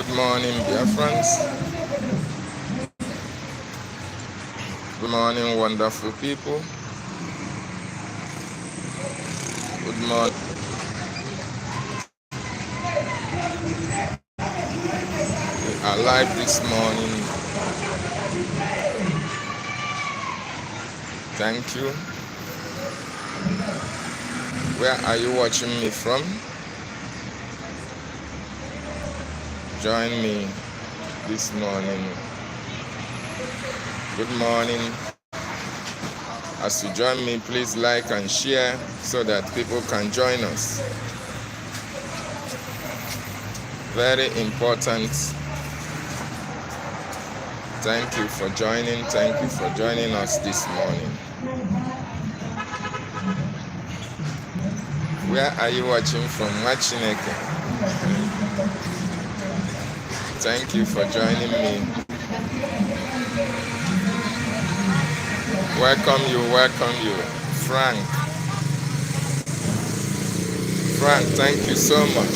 Good morning, dear friends. Good morning, wonderful people. Good morning. We are live this morning. Thank you. Where are you watching me from? Join me this morning. Good morning. As you join me, please like and share so that people can join us. Very important. Thank you for joining. Thank you for joining us this morning. Where are you watching from? Machineke. Thank you for joining me. Welcome you. Frank, thank you so much.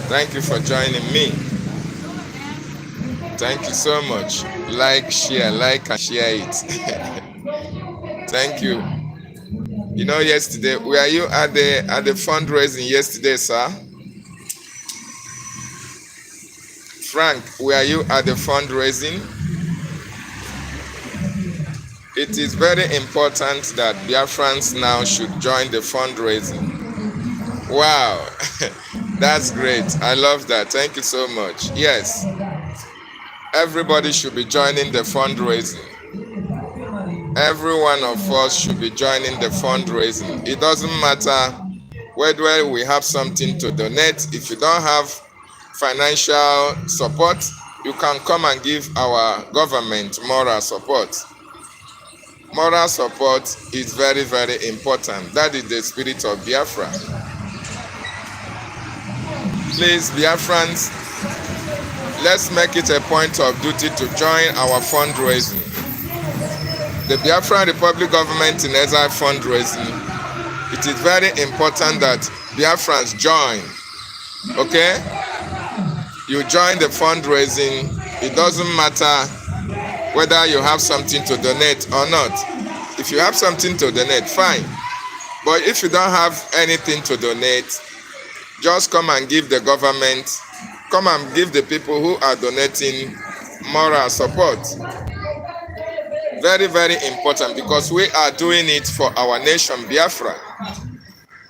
Thank you for joining me. Thank you so much. Like and share it. Thank you. You know, yesterday, were you at the fundraising yesterday, sir? Frank, were you at the fundraising? It is very important that Biafrans now should join the fundraising. Wow, that's great. I love that. Thank you so much. Yes, everybody should be joining the fundraising. Every one of us should be joining the fundraising. It doesn't matter whether we have something to donate. If you don't have financial support, you can come and give our government moral support. Moral support is very, very important. That is the spirit of Biafra. Please, Biafrans, let's make it a point of duty to join our fundraising. The Biafran Republic Government in Exile fundraising, it is very important that Biafrans join. Okay? You join the fundraising. It doesn't matter whether you have something to donate or not. If you have something to donate, fine. But if you don't have anything to donate, just come and give the government, come and give the people who are donating moral support. Very, very important, because we are doing it for our nation, Biafra.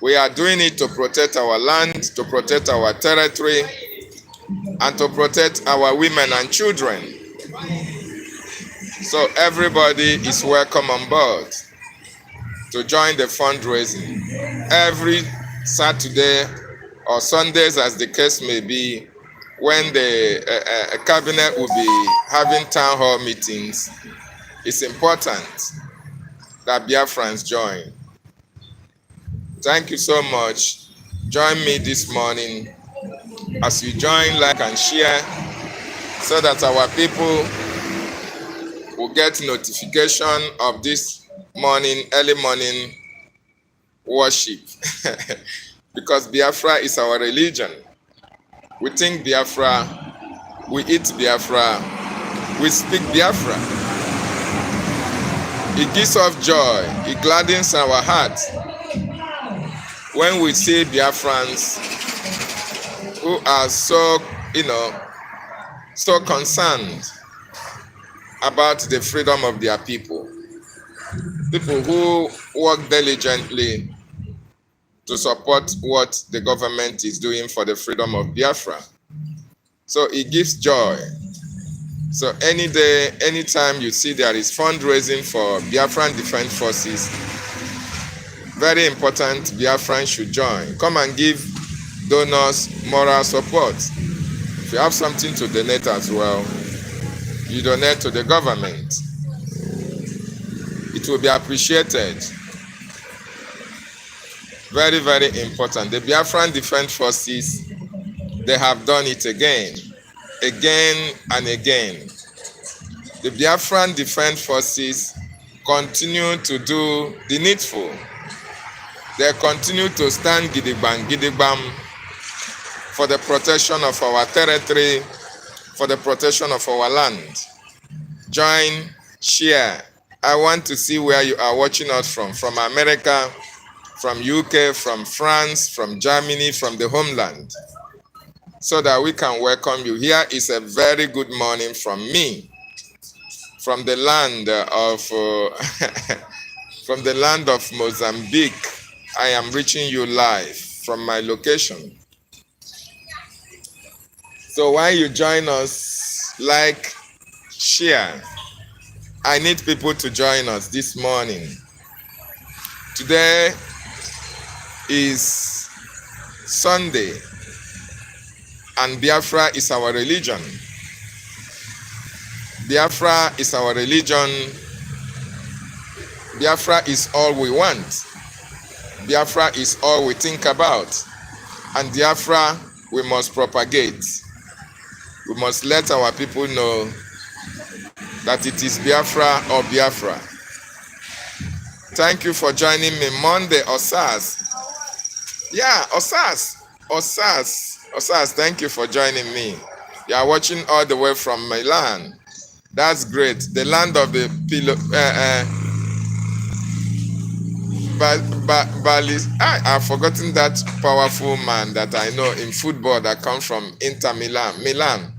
We are doing it to protect our land, to protect our territory, and to protect our women and children. So everybody is welcome on board to join the fundraising. Every Saturday or Sundays, as the case may be, when the cabinet will be having town hall meetings, it's important that Biafrans join. Thank you so much. Join me this morning. As you join, like and share, so that our people will get notification of this morning, early morning worship. Because Biafra is our religion. We think Biafra, we eat Biafra, we speak Biafra. It gives us joy, it gladdens our hearts when we see Biafrans who are so concerned about the freedom of their people. People who work diligently to support what the government is doing for the freedom of Biafra. So it gives joy. So any day, anytime you see there is fundraising for Biafran Defense Forces, very important, Biafran should join. Come and give donors moral support. If you have something to donate as well, you donate to the government. It will be appreciated. Very, very important. The Biafran Defense Forces, they have done it again and again. The Biafran Defense Forces continue to do the needful. They continue to stand gidigbam for the protection of our territory, for the protection of our land. Join, share. I want to see where you are watching us from America, from UK, from France, from Germany, from the homeland, so that we can welcome you. Here is a very good morning from me, from the land of from the land of Mozambique. I am reaching you live from my location. So while you join us, like, share. I need people to join us this morning. Today is Sunday, and Biafra is our religion. Biafra is our religion. Biafra is all we want. Biafra is all we think about. And Biafra we must propagate. We must let our people know that it is Biafra or Biafra. Thank you for joining me Monday, Osas. Yeah, Osas. Thank you for joining me. You are watching all the way from Milan. That's great. The land of the pillow. I've forgotten that powerful man that I know in football that comes from Inter Milan.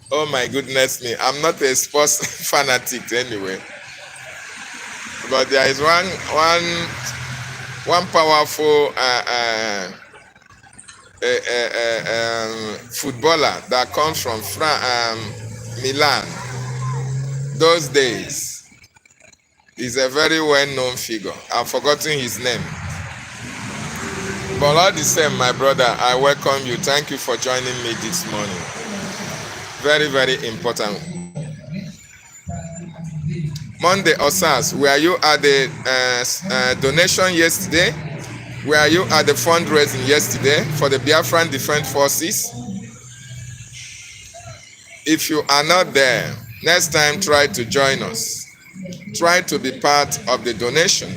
Oh my goodness me. I'm not a sports fanatic anyway. But there is one powerful footballer that comes from Milan. Those days. He's a very well-known figure. I've forgotten his name. But all the same, my brother, I welcome you. Thank you for joining me this morning. Very, very important. Monday, Osas, were you at the donation yesterday? Were you at the fundraising yesterday for the Biafran Defense Forces? If you are not there, next time try to join us. Try to be part of the donation.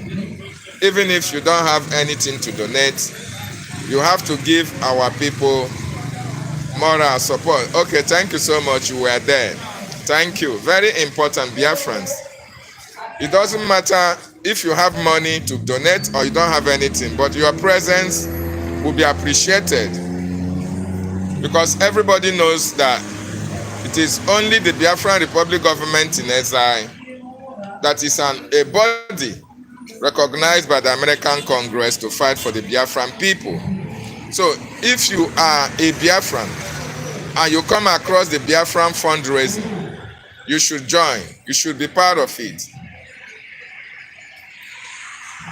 Even if you don't have anything to donate, you have to give our people moral support. Okay, thank you so much. You were there. Thank you. Very important, Biafrans. It doesn't matter if you have money to donate or you don't have anything, but your presence will be appreciated, because everybody knows that it is only the Biafran Republic government in exile that is a body recognized by the American Congress to fight for the Biafran people. So if you are a Biafran and you come across the Biafran fundraising, you should join. You should be part of it.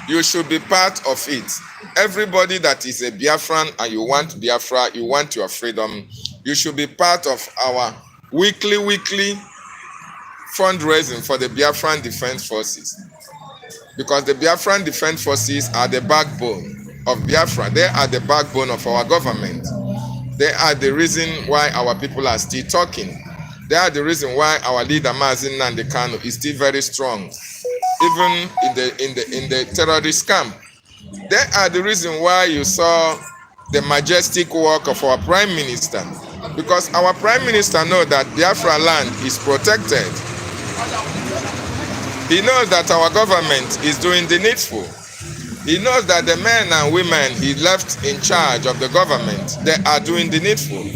You should be part of it. Everybody that is a Biafran and you want Biafra, you want your freedom, you should be part of our weekly fundraising for the Biafran Defense Forces, because the Biafran Defense Forces are the backbone of Biafra. They are the backbone of our government. They are the reason why our people are still talking. They are the reason why our leader DavidNnannah BTV is still very strong, even in the terrorist camp. They are the reason why you saw the majestic work of our Prime Minister, because our Prime Minister knows that Biafra land is protected. He knows that our government is doing the needful. He knows that the men and women he left in charge of the government, they are doing the needful,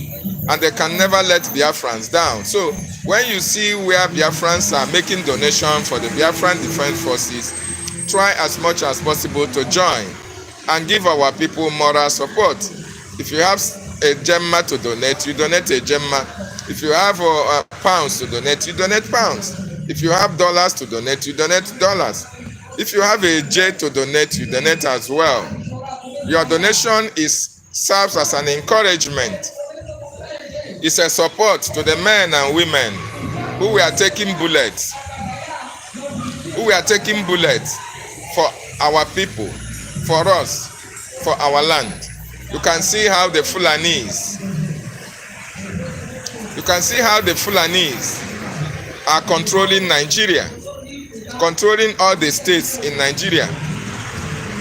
and they can never let Biafrans down. So when you see where Biafrans are making donations for the Biafran Defense Forces, try as much as possible to join and give our people moral support. If you have a gemma to donate, you donate a gemma. If you have pounds to donate, you donate pounds. If you have dollars to donate, you donate dollars. If you have a J to donate, you donate as well. Your donation serves as an encouragement. It's a support to the men and women who were taking bullets, for our people, for us, for our land. You can see how the Fulanis are controlling Nigeria, controlling all the states in Nigeria.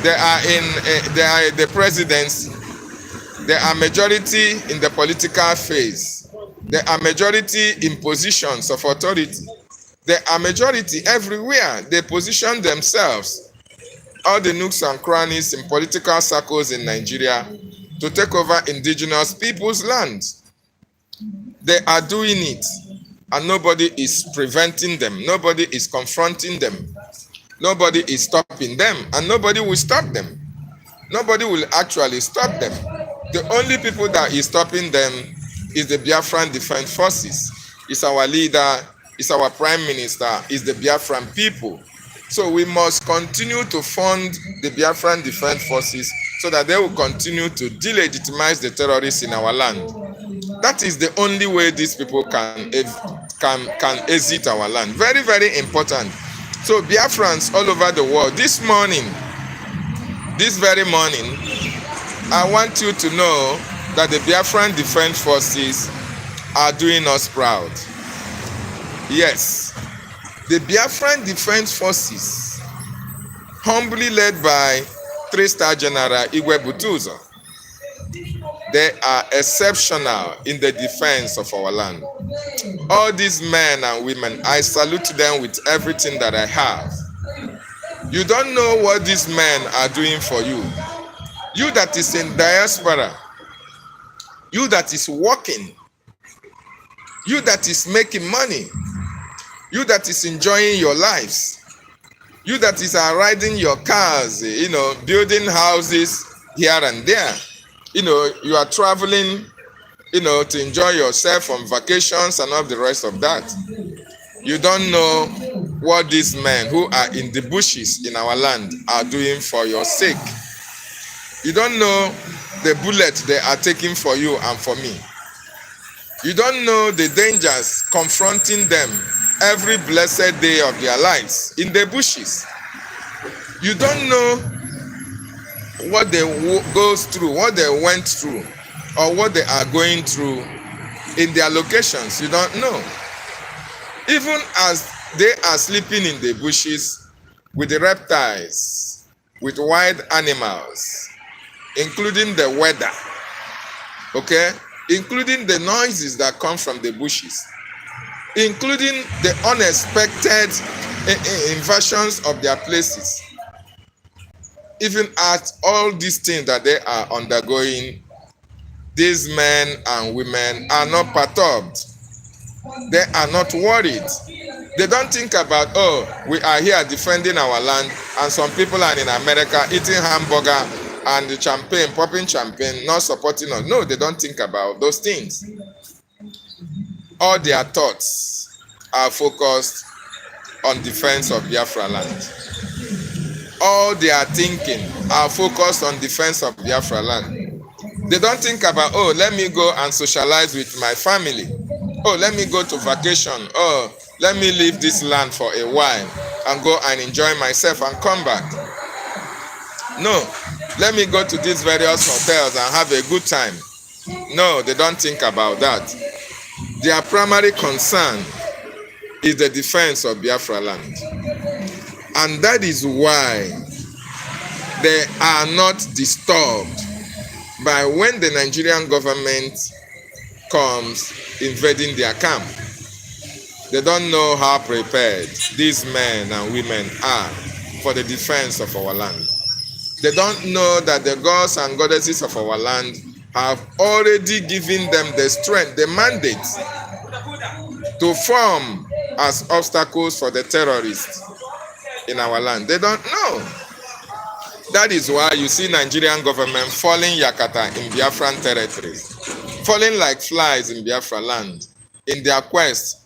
They are the presidents They are majority in the political phase. They are majority in positions of authority. They are majority everywhere. They position themselves, all the nooks and crannies in political circles in Nigeria, to take over indigenous people's lands. They are doing it, and nobody is preventing them. Nobody is confronting them. Nobody is stopping them, and nobody will stop them. Nobody will actually stop them. The only people that is stopping them is the Biafran Defense Forces. It's our leader, it's our prime minister, it's the Biafran people. So we must continue to fund the Biafran Defense Forces so that they will continue to delegitimize the terrorists in our land. That is the only way these people can exit our land. Very, very important. So Biafrans all over the world, this very morning, I want you to know that the Biafran Defense Forces are doing us proud. Yes, the Biafran Defense Forces, humbly led by 3-star General Igwe Butuzo, they are exceptional in the defense of our land. All these men and women, I salute them with everything that I have. You don't know what these men are doing for you. You that is in diaspora, you that is working, you that is making money, you that is enjoying your lives, you that is riding your cars, building houses here and there. You are traveling, to enjoy yourself on vacations and all the rest of that. You don't know what these men who are in the bushes in our land are doing for your sake. You don't know the bullets they are taking for you and for me. You don't know the dangers confronting them every blessed day of their lives in the bushes. You don't know what they goes through, what they went through, or what they are going through in their locations. You don't know. Even as they are sleeping in the bushes with the reptiles, with wild animals, including the weather, okay? Including the noises that come from the bushes, including the unexpected invasions of their places. Even at all these things that they are undergoing, these men and women are not perturbed. They are not worried. They don't think about, we are here defending our land, and some people are in America eating hamburger and champagne, popping champagne, not supporting us. No, they don't think about those things. All their thoughts are focused on defense of Biafra land. All their thinking are focused on defense of Biafra land. They don't think about, let me go and socialize with my family. Let me go to vacation. Let me leave this land for a while and go and enjoy myself and come back. No, let me go to these various hotels and have a good time. No, they don't think about that. Their primary concern is the defense of Biafra land. And that is why they are not disturbed by when the Nigerian government comes invading their camp. They don't know how prepared these men and women are for the defense of our land. They don't know that the gods and goddesses of our land have already given them the strength, the mandate to form as obstacles for the terrorists in our land. They don't know. That is why you see Nigerian government falling yakata in Biafran territories, falling like flies in Biafra land, in their quest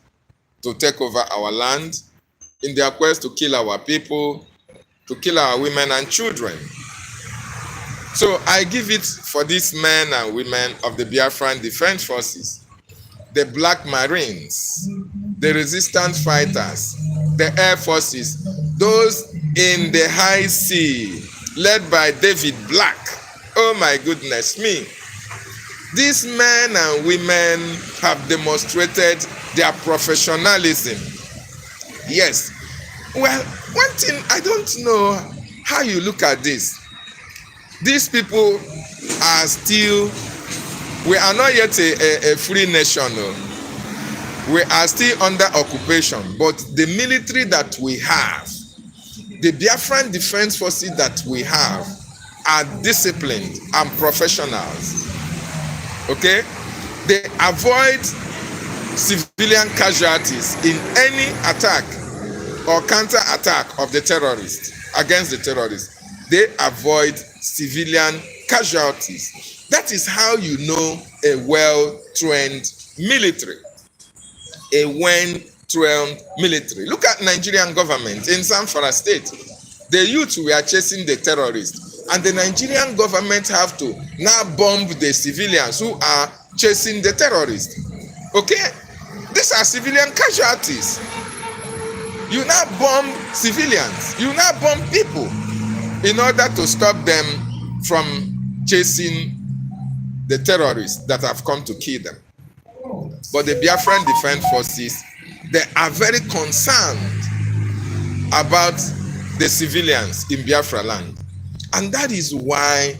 to take over our land, in their quest to kill our people, to kill our women and children. So I give it for these men and women of the Biafran Defense Forces, the Black Marines, the resistance fighters, the Air Forces, those in the high sea, led by David Black. Oh my goodness me. These men and women have demonstrated their professionalism. Yes. Well, one thing, I don't know how you look at this. These people are still We are not yet a free nation. No. We are still under occupation, but the military that we have, the Biafran defense forces that we have, are disciplined and professionals. Okay? They avoid civilian casualties in any attack or counter-attack of the terrorists, against the terrorists. They avoid civilian casualties. That is how you know a well-trained military. A well-trained military. Look at Nigerian government in Zamfara state. The youth were chasing the terrorists, and the Nigerian government have to now bomb the civilians who are chasing the terrorists. Okay? These are civilian casualties. You now bomb civilians. You now bomb people in order to stop them from chasing the terrorists that have come to kill them. But the Biafran Defense Forces, they are very concerned about the civilians in Biafra land. And that is why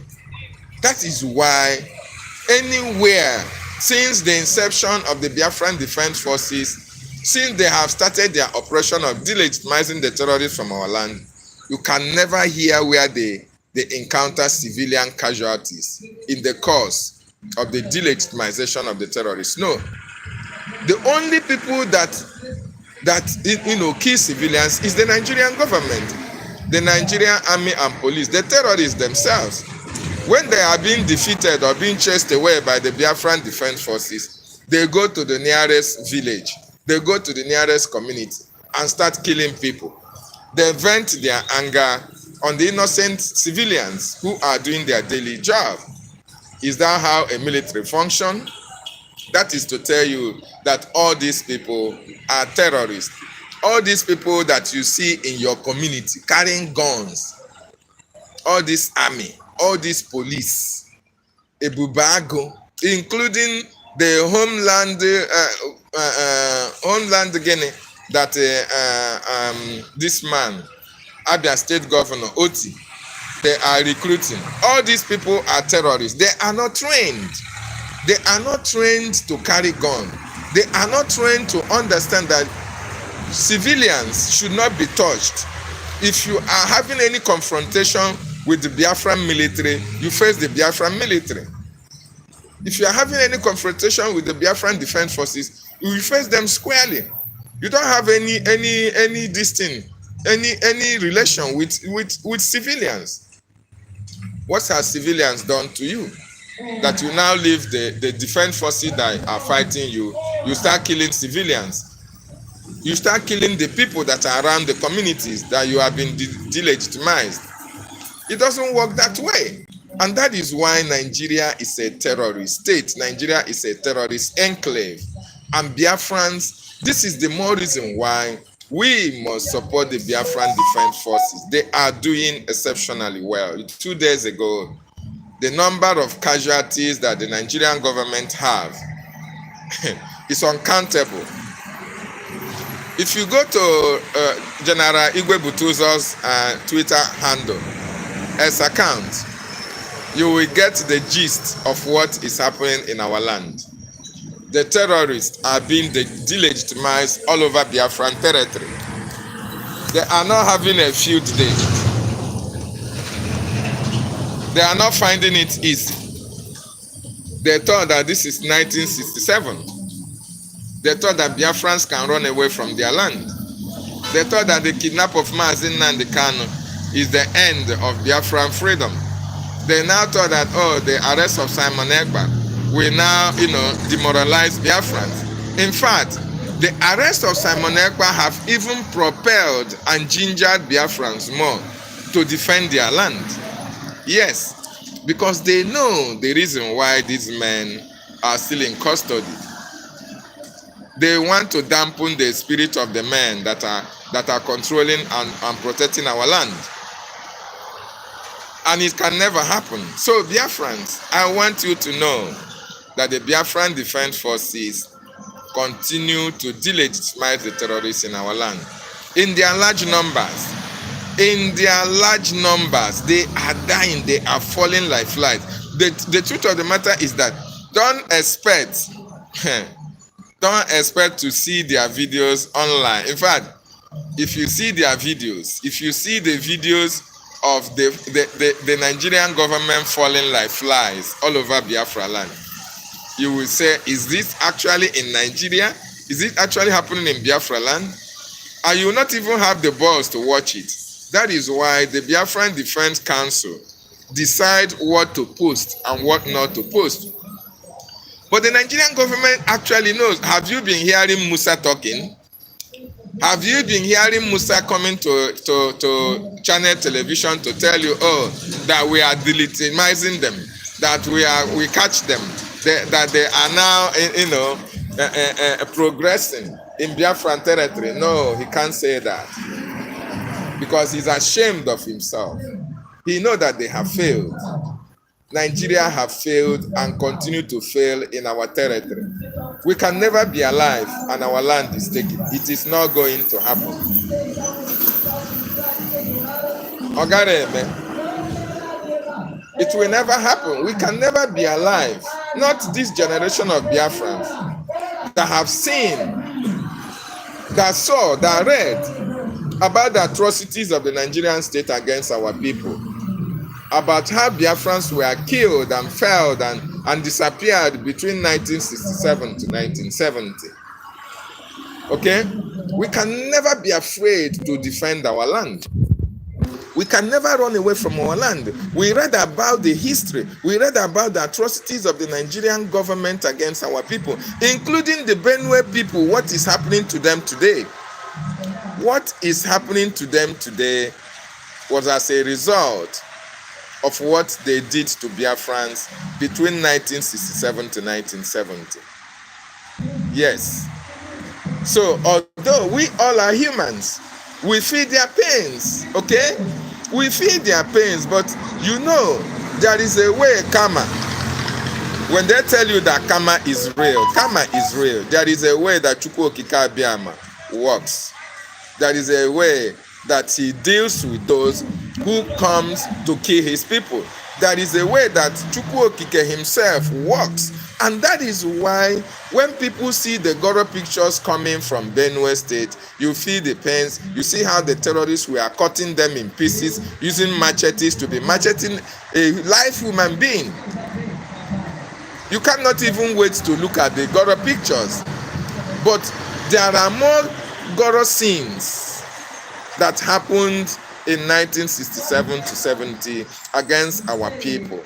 anywhere since the inception of the Biafran Defense Forces, since they have started their operation of delegitimizing the terrorists from our land, you can never hear where they encounter civilian casualties in the course of the delegitimization of the terrorists. No. The only people that kill civilians is the Nigerian government, the Nigerian army and police, the terrorists themselves. When they are being defeated or being chased away by the Biafran Defense Forces, they go to the nearest village, they go to the nearest community and start killing people. They vent their anger on the innocent civilians who are doing their daily job. Is that how a military functions? That is to tell you that all these people are terrorists. All these people that you see in your community carrying guns, all this army, all this police, Ebubago, including the homeland Guinea that this man, Abia State Governor Oti, they are recruiting. All these people are terrorists. They are not trained. They are not trained to carry gun. They are not trained to understand that civilians should not be touched. If you are having any confrontation with the Biafran military, you face the Biafran military. If you are having any confrontation with the Biafran Defense Forces, you will face them squarely. You don't have any relation with civilians. What have civilians done to you? That you now leave the defense forces that are fighting you, you start killing civilians. You start killing the people that are around the communities that you have been delegitimized. It doesn't work that way. And that is why Nigeria is a terrorist state. Nigeria is a terrorist enclave. And Biafrans, this is the more reason why we must support the Biafran Defense Forces. They are doing exceptionally well. 2 days ago, the number of casualties that the Nigerian government have is uncountable. If you go to General Igwe Butuzo's Twitter handle, as account, you will get the gist of what is happening in our land. The terrorists are being delegitimized all over Biafran territory. They are not having a field day. They are not finding it easy. They thought that this is 1967. They thought that Biafrans can run away from their land. They thought that the kidnap of DavidNnannah BTV is the end of Biafran freedom. They now thought that, the arrest of Simon Ekpa will now, demoralize Biafrans. In fact, the arrest of Simon Ekpa have even propelled and gingered Biafrans more to defend their land. Yes, because they know the reason why these men are still in custody. They want to dampen the spirit of the men that are controlling and protecting our land. And it can never happen. So Biafrans, I want you to know that the Biafran Defense Forces continue to delegitimize the terrorists in our land. In their large numbers, they are dying, they are falling like flies. The truth of the matter is that Don't expect, don't expect to see their videos online. In fact, if you see their videos, if you see the videos of the Nigerian government falling like flies all over Biafra land, you will say, is this actually in Nigeria? Is it actually happening in Biafra land? And you will not even have the balls to watch it. That is why the Biafran Defense Council decide what to post and what not to post. But the Nigerian government actually knows. Have you been hearing Musa talking? Have you been hearing Musa coming to channel television to tell you, oh, that we are delegitimizing them, that we catch them, that they are now, progressing in Biafran territory? No, he can't say that because he's ashamed of himself. He knows that they have failed. Nigeria have failed and continue to fail in our territory. We can never be alive and our land is taken. It is not going to happen. It will never happen. We can never be alive. Not this generation of Biafrans that have seen, that saw, that read about the atrocities of the Nigerian state against our people, about how Biafrans were killed and felled and disappeared between 1967 to 1970. Okay? We can never be afraid to defend our land. We can never run away from our land. We read about the history. We read about the atrocities of the Nigerian government against our people, including the Benue people. What is happening to them today? What is happening to them today was as a result of what they did to Biafrans between 1967 to 1970. Yes. So, although we all are humans, we feel their pains, okay? We feel their pains, but you know, there is a way karma. When they tell you that karma is real, there is a way that Chukwu Okike Abiama works. There is a way that he deals with those who comes to kill his people. There is a way that Chukwu Okike himself works. And that is why when people see the Goro pictures coming from Benue State, you feel the pains. You see how the terrorists were cutting them in pieces, using machetes to be macheting a live human being. You cannot even wait to look at the Goro pictures. But there are more Goro scenes that happened in 1967 to 70 against our people.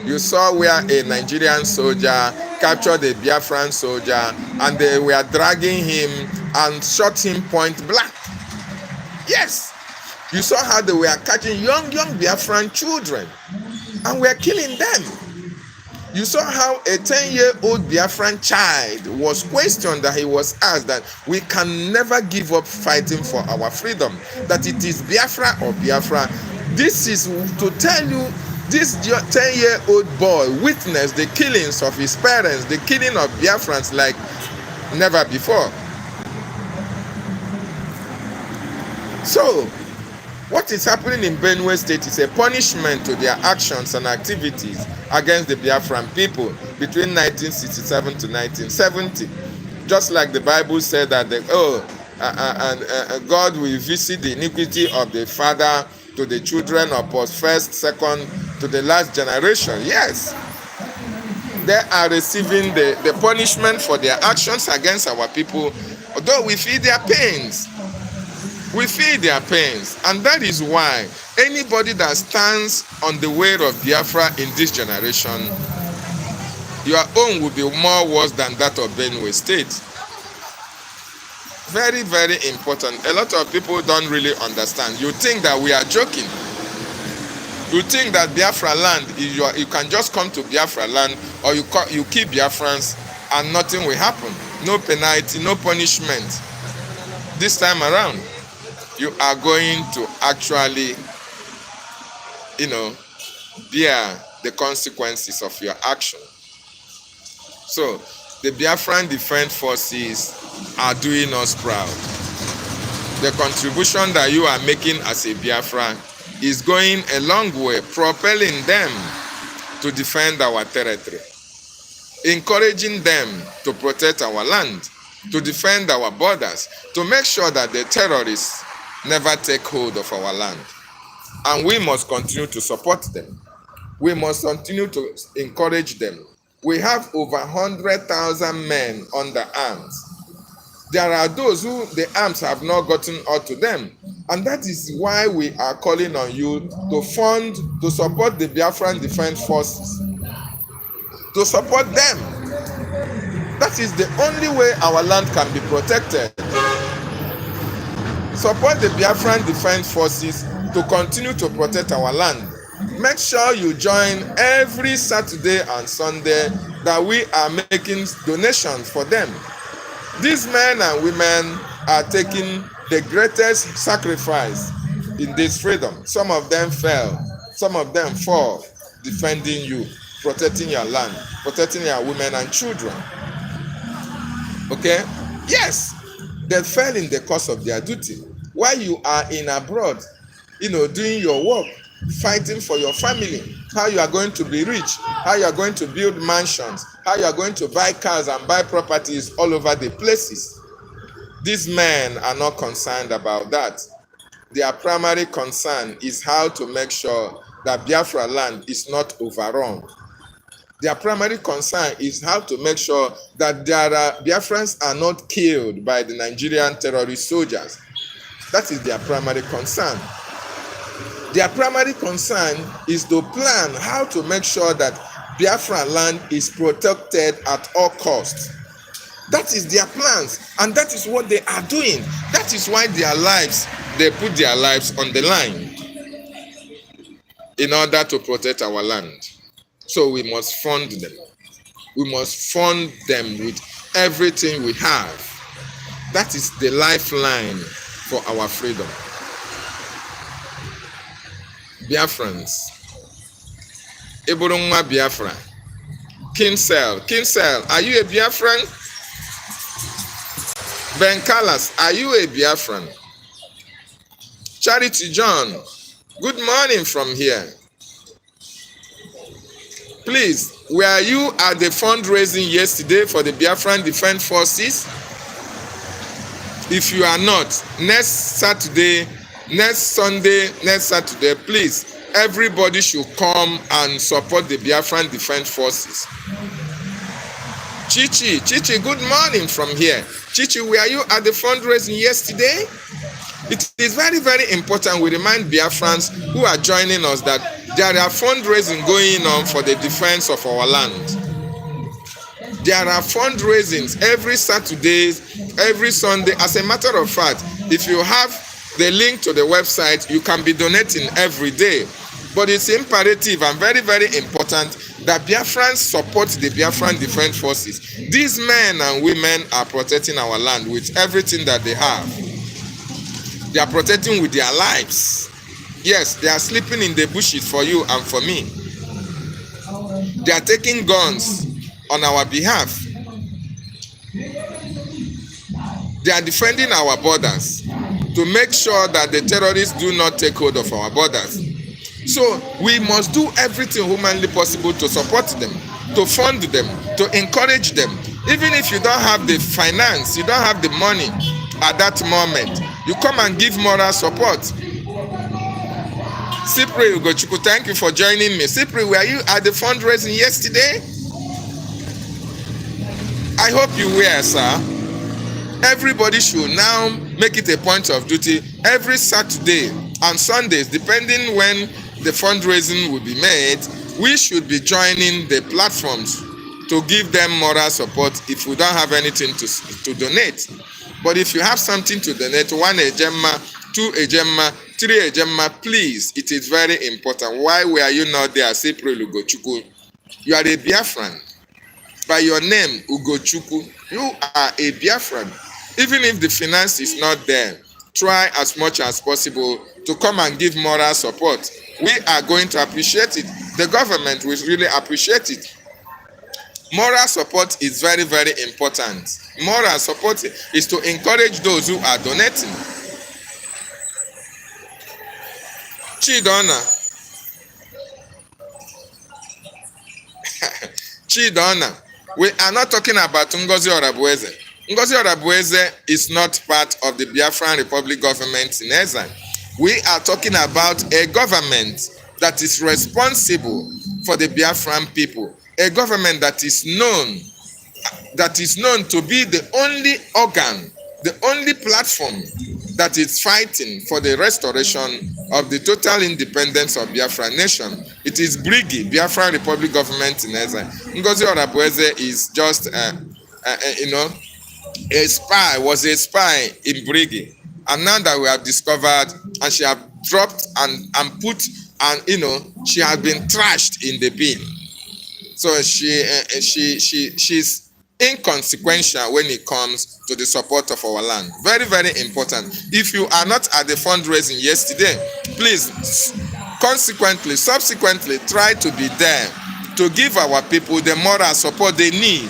You saw where a Nigerian soldier captured a Biafran soldier and they were dragging him and shot him point blank. Yes. You saw how they were catching young Biafran children and were killing them. You saw how a 10-year-old Biafran child was questioned, that he was asked that we can never give up fighting for our freedom, that it is Biafra or Biafra. This is to tell you, this 10-year-old boy witnessed the killings of his parents, the killing of Biafrans like never before. So, what is happening in Benue State is a punishment to their actions and activities against the Biafran people between 1967 to 1970. Just like the Bible said that God will visit the iniquity of the father to the children of first, second, to the last generation. Yes. They are receiving the punishment for their actions against our people, although we feel their pains. We feel their pains, and that is why anybody that stands on the way of Biafra in this generation, your own will be more worse than that of Benue State. Very, very important. A lot of people don't really understand. You think that we are joking. You think that Biafra land, you can just come to Biafra land or you kill Biafrans and nothing will happen. No penalty, no punishment. This time around, you are going to actually, bear the consequences of your action. So, the Biafran Defense Forces are doing us proud. The contribution that you are making as a Biafran is going a long way, propelling them to defend our territory, encouraging them to protect our land, to defend our borders, to make sure that the terrorists never take hold of our land. And we must continue to support them. We must continue to encourage them. We have over 100,000 men under arms. There are those who the arms have not gotten out to them. And that is why we are calling on you to fund, to support the Biafran Defense Forces, to support them. That is the only way our land can be protected. Support the Biafran Defense Forces to continue to protect our land. Make sure you join every Saturday and Sunday that we are making donations for them. These men and women are taking the greatest sacrifice in this freedom. Some of them fell, some of them fall, defending you, protecting your land, protecting your women and children. Okay? Yes, they fell in the course of their duty. While you are in abroad, doing your work, fighting for your family, how you are going to be rich, how you are going to build mansions, how you are going to buy cars and buy properties all over the places. These men are not concerned about that. Their primary concern is how to make sure that Biafra land is not overrun. Their primary concern is how to make sure that Biafrans are not killed by the Nigerian terrorist soldiers. That is their primary concern. Their primary concern is to plan how to make sure that Biafra land is protected at all costs. That is their plans, and that is what they are doing. That is why they put their lives on the line in order to protect our land. So we must fund them. We must fund them with everything we have. That is the lifeline for our freedom. Biafrans, Eburunwa Biafra, Kinsel, are you a Biafran? Ben Callas, are you a Biafran? Charity John, good morning from here. Please, were you at the fundraising yesterday for the Biafran Defense Forces? If you are not, next Saturday, next Sunday, next Saturday, please, everybody should come and support the Biafran Defense Forces. Chichi, good morning from here. Chichi, were you at the fundraising yesterday? It is very, very important we remind Biafrans who are joining us that there are fundraising going on for the defense of our land. There are fundraisings every Saturday, every Sunday. As a matter of fact, if you have the link to the website, you can be donating every day. But it's imperative and very, very important that Biafrans support the Biafran Defense Forces. These men and women are protecting our land with everything that they have. They are protecting with their lives. Yes, they are sleeping in the bushes for you and for me. They are taking guns on our behalf. They are defending our borders to make sure that the terrorists do not take hold of our borders. So we must do everything humanly possible to support them, to fund them, to encourage them. Even if you don't have the finance, you don't have the money at that moment, you come and give moral support. Cyprian Ugochukwu, thank you for joining me. Cyprian, were you at the fundraising yesterday? I hope you were, sir. Everybody should now make it a point of duty every Saturday and Sundays, depending when the fundraising will be made. We should be joining the platforms to give them moral support if we don't have anything to donate. But if you have something to donate, 1 ejemma, 2 ejemma, 3 ejemma, please, it is very important. Why were you not there, Cyprian Ugochukwu? You are a Biafran. By your name, Ugochukwu, you are a Biafran. Even if the finance is not there, try as much as possible to come and give moral support. We are going to appreciate it. The government will really appreciate it. Moral support is very, very important. Moral support is to encourage those who are donating. Chidona, Chidona. We are not talking about Ngozi Orabueze. Ngozi Orabueze is not part of the Biafran Republic government in exile. We are talking about a government that is responsible for the Biafran people. A government that is known to be the only organ, the only platform that is fighting for the restoration of the total independence of Biafra nation. It is BRIGI, Biafra Republic Government in exile. Ngozi Orabueze is just, a spy, was a spy in BRIGI. And now that we have discovered, and she have dropped and put, and she has been trashed in the bin. So she's inconsequential when it comes to the support of our land. Very, very important. If you are not at the fundraising yesterday, please subsequently try to be there to give our people the moral support they need.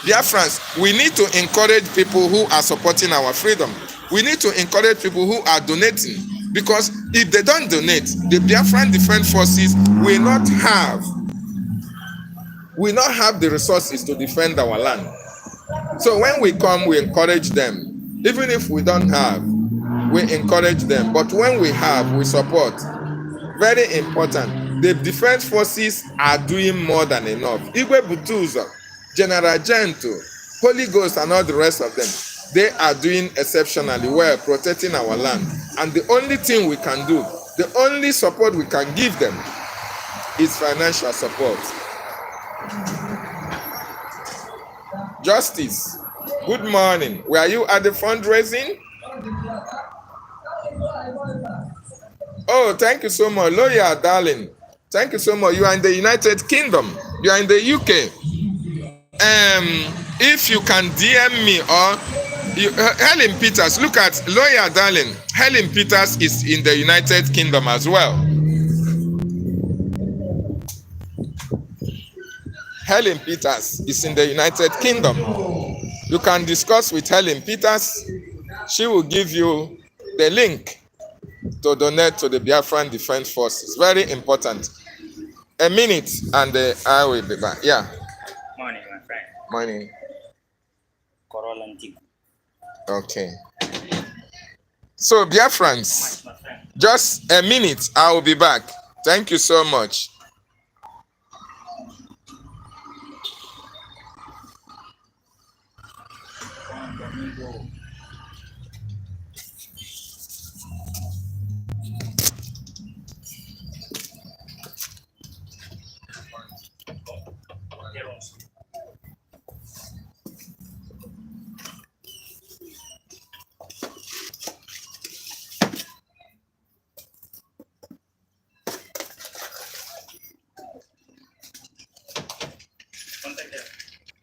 Dear friends, we need to encourage people who are supporting our freedom. We need to encourage people who are donating, because if they don't donate, the Biafran Defense Forces will not have the resources to defend our land. So when we come, we encourage them. Even if we don't have, we encourage them. But when we have, we support. Very important. The defense forces are doing more than enough. Igwe Butuzo, General Gento, Holy Ghost, and all the rest of them, they are doing exceptionally well protecting our land. And the only thing we can do, the only support we can give them is financial support. Justice, good morning. Were you at the fundraising? Oh, thank you so much. Lawyer, darling. Thank you so much. You are in the United Kingdom. You are in the UK. If you can DM me or Helen Peters, look at Lawyer, darling. Helen Peters is in the United Kingdom as well. Helen Peters is in the United Kingdom. You can discuss with Helen Peters. She will give you the link to donate to the Biafran Defense Forces. Very important. A minute and I will be back. Yeah. Morning, my friend. Morning. Okay. So Biafrans, just a minute, I will be back. Thank you so much.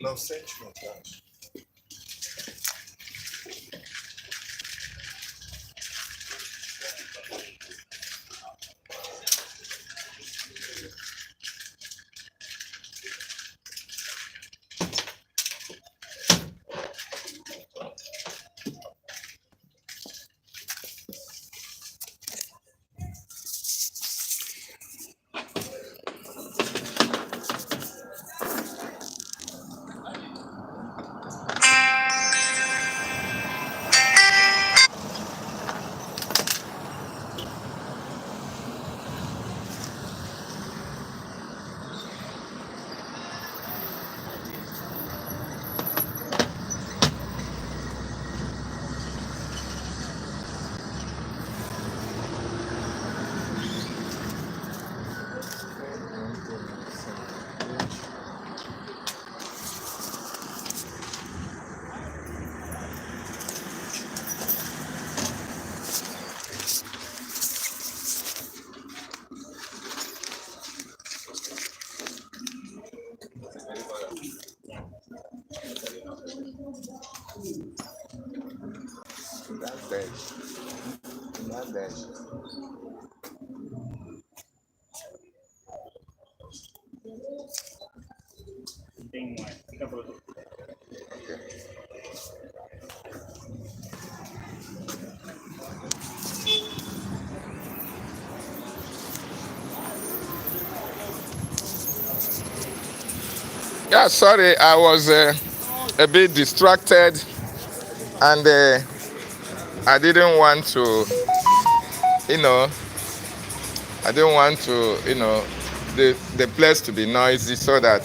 No, central class. Yeah, sorry, I was a bit distracted, and I didn't want to, you know, I didn't want to, the place to be noisy, so that.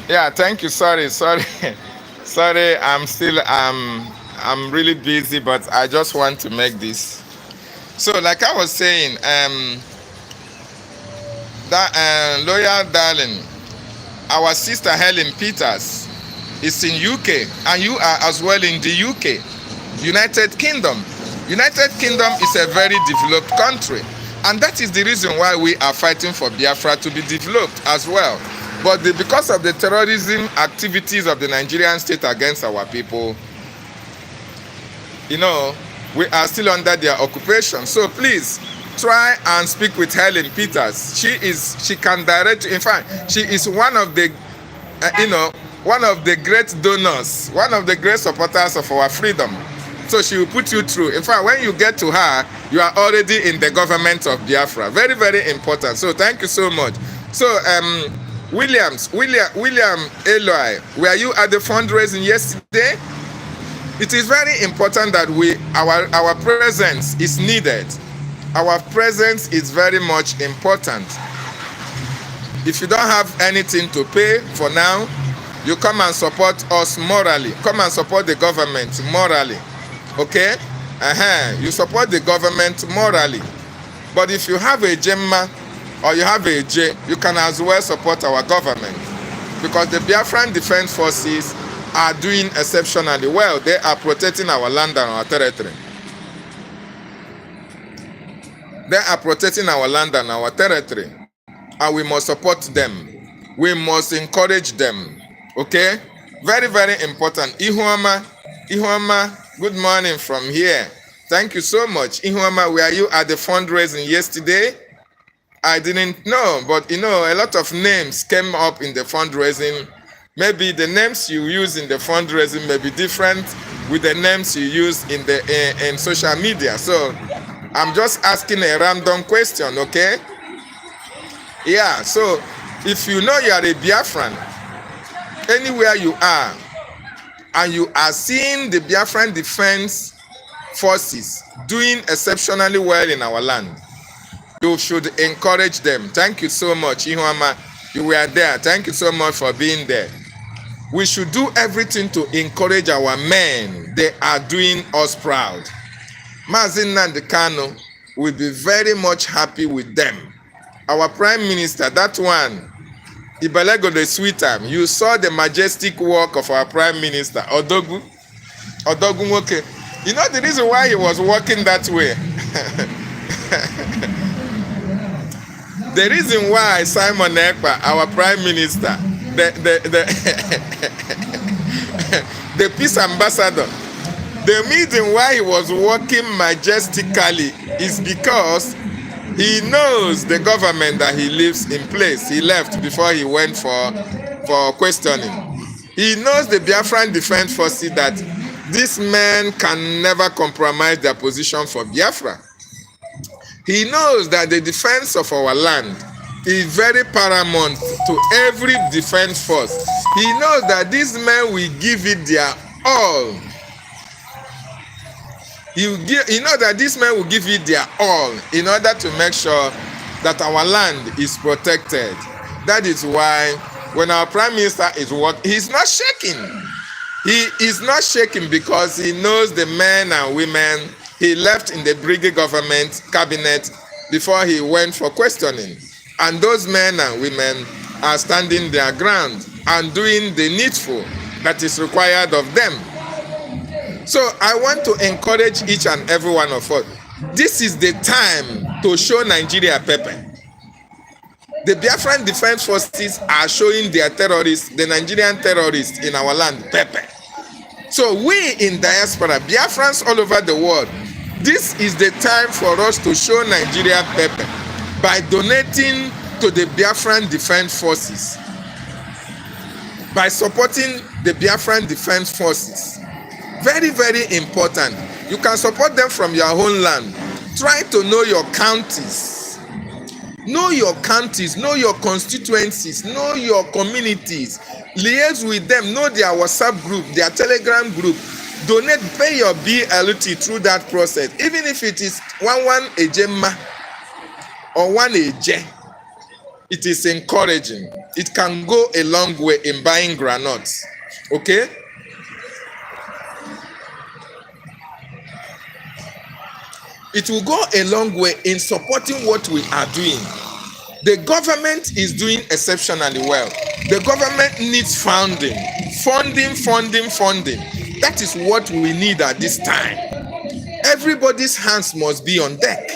Yeah, thank you. Sorry. Sorry, I'm really busy, but I just want to make this. So, like I was saying, that loyal darling, our sister Helen Peters is in UK, and you are as well in the UK, United Kingdom. United Kingdom is a very developed country, and that is the reason why we are fighting for Biafra to be developed as well. But because of the terrorism activities of the Nigerian state against our people, we are still under their occupation. So please try and speak with Helen Peters. She can direct. In fact, she is one of the one of the great donors, one of the great supporters of our freedom. So she will put you through. In fact, when you get to her, you are already in the government of Biafra. Very, very important. So thank you so much. So William Eloy, were you at the fundraising yesterday? It is very important that our presence is needed. Our presence is very much important. If you don't have anything to pay for now, you come and support us morally. Come and support the government morally. Okay? You support the government morally. But if you have a Gemma or you have a J, you can as well support our government. Because the Biafran Defense Forces are doing exceptionally well. They are protecting our land and our territory. They are protecting our land and our territory. And we must support them. We must encourage them. Okay? Very, very important. Ihuama, good morning from here. Thank you so much. Ihuama, were you at the fundraising yesterday? I didn't know, but a lot of names came up in the fundraising. Maybe the names you use in the fundraising may be different with the names you use in social media. So I'm just asking a random question, okay? Yeah, so if you know you are a Biafran, anywhere you are, and you are seeing the Biafran Defense Forces doing exceptionally well in our land, you should encourage them. Thank you so much, Ihuama. You were there. Thank you so much for being there. We should do everything to encourage our men. They are doing us proud. Mazin Nandekano will be very much happy with them. Our Prime Minister, that one, Ibalego the Sweeter, you saw the majestic work of our Prime Minister, Odogu Nwoke. You know the reason why he was walking that way? The reason why Simon Ekpa, our Prime Minister, the peace ambassador, the reason why he was walking majestically is because he knows the government that he lives in place. He left before he went for questioning. He knows the Biafran Defense Forces that these men can never compromise their position for Biafra. He knows that the defense of our land is very paramount to every defense force. He knows that these men will give it their all. He knows that these men will give it their all in order to make sure that our land is protected. That is why when our Prime Minister is working, he's not shaking. He is not shaking because he knows the men and women he left in the Brigade government cabinet before he went for questioning. And those men and women are standing their ground and doing the needful that is required of them. So I want to encourage each and every one of us. This is the time to show Nigeria pepper. The Biafran Defense Forces are showing their terrorists, the Nigerian terrorists in our land, pepper. So we in diaspora, Biafrans all over the world, this is the time for us to show Nigeria pepper by donating to the Biafran Defense Forces, by supporting the Biafran Defense Forces. Very, very important. You can support them from your own land. Try to know your counties. Know your counties, know your constituencies, know your communities. Liaise with them, know their WhatsApp group, their Telegram group. Donate, pay your BLT through that process. Even if it is one ejema or one eje, it is encouraging. It can go a long way in buying granuts. Okay? It will go a long way in supporting what we are doing. The government is doing exceptionally well. The government needs funding. Funding. That is what we need at this time. Everybody's hands must be on deck.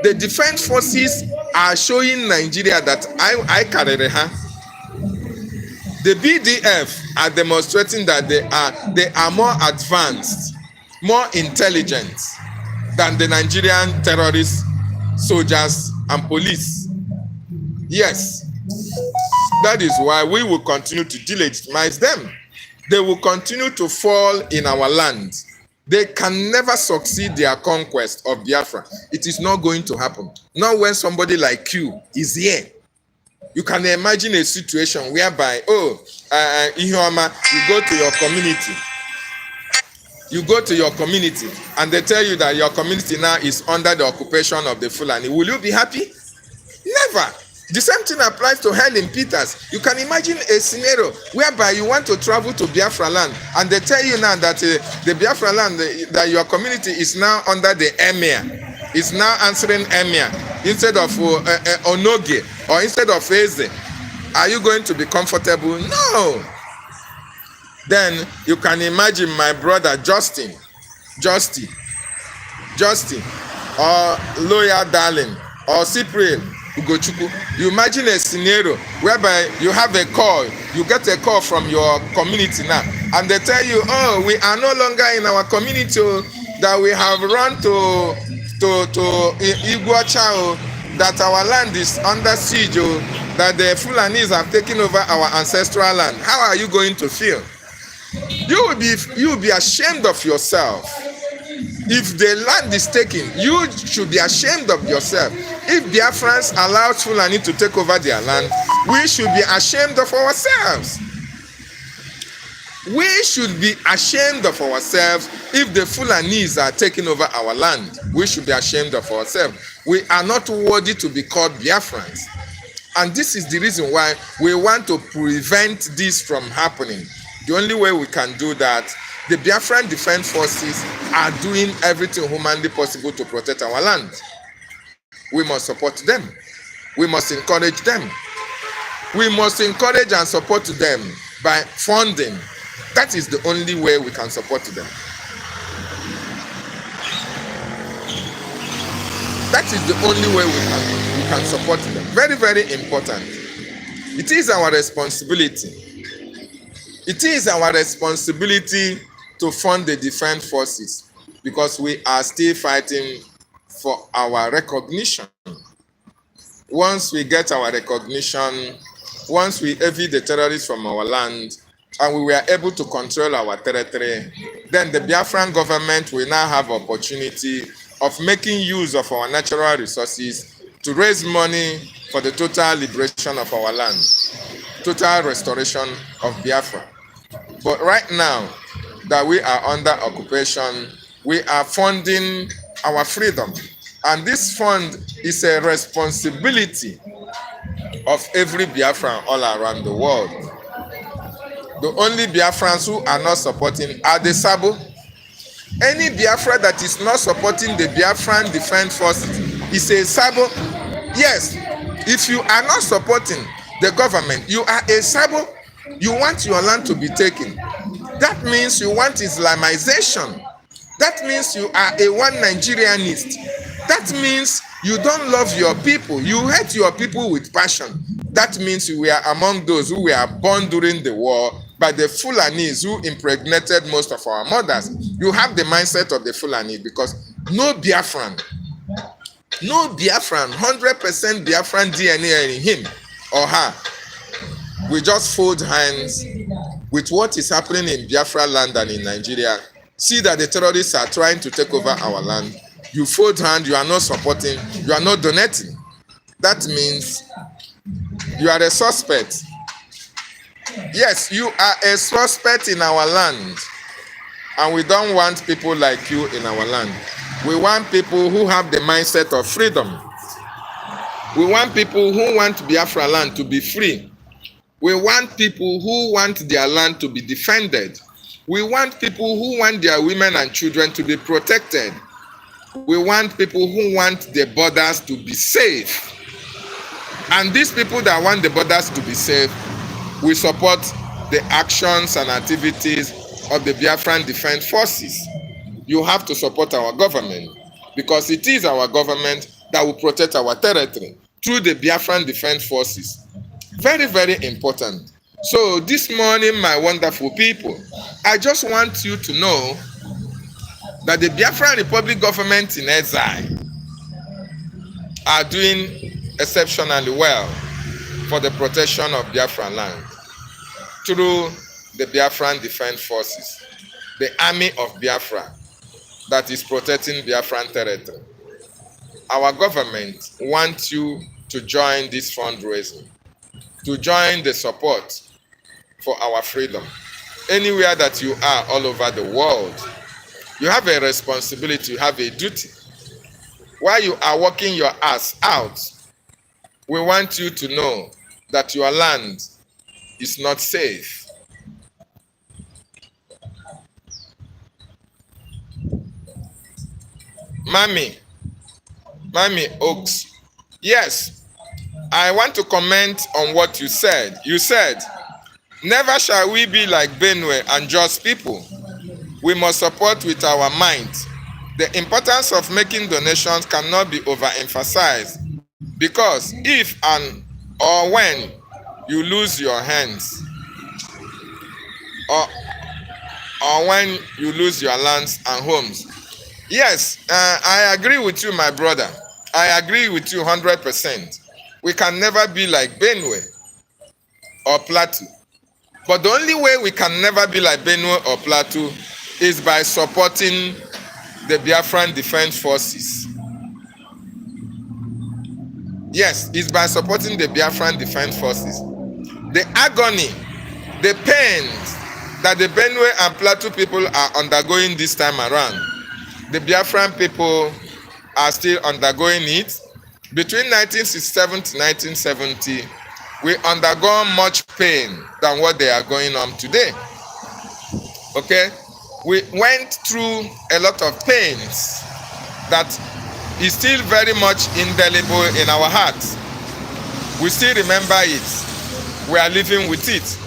The defense forces are showing Nigeria that I carry the hand. The BDF are demonstrating that they are more advanced, more intelligent than the Nigerian terrorists, soldiers, and police. Yes, that is why we will continue to delegitimize them. They will continue to fall in our land. They can never succeed their conquest of Biafra. It is not going to happen. Not when somebody like you is here. You can imagine a situation whereby, Ihuoma, you go to your community. You go to your community and they tell you that your community now is under the occupation of the Fulani. Will you be happy? Never. The same thing applies to Helen Peters. You can imagine a scenario whereby you want to travel to Biafra land and they tell you now that the Biafra land, that your community is now under the emir, is now answering emir instead of Onoge or instead of Eze. Are you going to be comfortable? No. Then you can imagine my brother Justin, or Loya Darling, or Cyprian Ugochukwu. You imagine a scenario whereby you have a call, you get a call from your community now, and they tell you, oh, we are no longer in our community, that we have run to Iguacha, that our land is under siege, that the Fulanis have taken over our ancestral land. How are you going to feel? You will be ashamed of yourself. If the land is taken, you should be ashamed of yourself. If Biafrans allow Fulani to take over their land, we should be ashamed of ourselves. We should be ashamed of ourselves if the Fulanis are taking over our land. We should be ashamed of ourselves. We are not worthy to be called Biafrans. And this is the reason why we want to prevent this from happening. The only way we can do that, the Biafran Defense Forces are doing everything humanly possible to protect our land. We must support them. We must encourage them. We must encourage and support them by funding. That is the only way we can support them. That is the only way we can support them. Very, very important. It is our responsibility. It is our responsibility to fund the defense forces because we are still fighting for our recognition. Once we get our recognition, once we evade the terrorists from our land, and we were able to control our territory, then the Biafran government will now have opportunity of making use of our natural resources to raise money for the total liberation of our land, total restoration of Biafra. But right now that we are under occupation, we are funding our freedom. And this fund is a responsibility of every Biafran all around the world. The only Biafrans who are not supporting are the Sabo. Any Biafra that is not supporting the Biafran Defense Forces is a Sabo. Yes, if you are not supporting the government, you are a Sabo. You want your land to be taken. That means you want Islamization. That means you are a one Nigerianist. That means you don't love your people. You hate your people with passion. That means you were among those who were born during the war by the Fulanis who impregnated most of our mothers. You have the mindset of the Fulani because no Biafran, 100% Biafran DNA in him or her. We just fold hands with what is happening in Biafra land and in Nigeria. See that the terrorists are trying to take over our land. You fold hand, you are not supporting, you are not donating. that means you are a suspect. Yes, you are a suspect in our land, and we don't want people like you in our land. We want people who have the mindset of freedom. We want people who want Biafra land to be free. We want people who want their land to be defended. We want people who want their women and children to be protected. We want people who want the borders to be safe. And these people that want the borders to be safe, we support the actions and activities of the Biafran Defense Forces. You have to support our government, because it is our government that will protect our territory through the Biafran Defense Forces. Very, very important. So this morning, my wonderful people, I just want you to know that the Biafran Republic government in exile are doing exceptionally well for the protection of Biafran land through the Biafran Defense Forces, the army of Biafra that is protecting Biafran territory. Our government wants you to join this fundraising, to join the support for our freedom. Anywhere that you are all over the world, you have a responsibility, you have a duty. While you are working your ass out, we want you to know that your land is not safe. Mami Oaks, yes, I want to comment on what you said. You said, never shall we be like Benue and just people. We must support with our mind. The importance of making donations cannot be overemphasized, because if and or when you lose your hands, or when you lose your lands and homes. Yes, I agree with you, my brother. I agree with you 100%. We can never be like Benue or Plateau. But the only way we can never be like Benue or Plateau is by supporting the Biafran Defense Forces. Yes, it's by supporting the Biafran Defense Forces. The agony, the pains that the Benue and Plateau people are undergoing this time around, the Biafran people are still undergoing it. Between 1967 to 1970, we undergo much pain than what they are going on today. Okay? We went through a lot of pains that is still very much indelible in our hearts. We still remember it. We are living with it.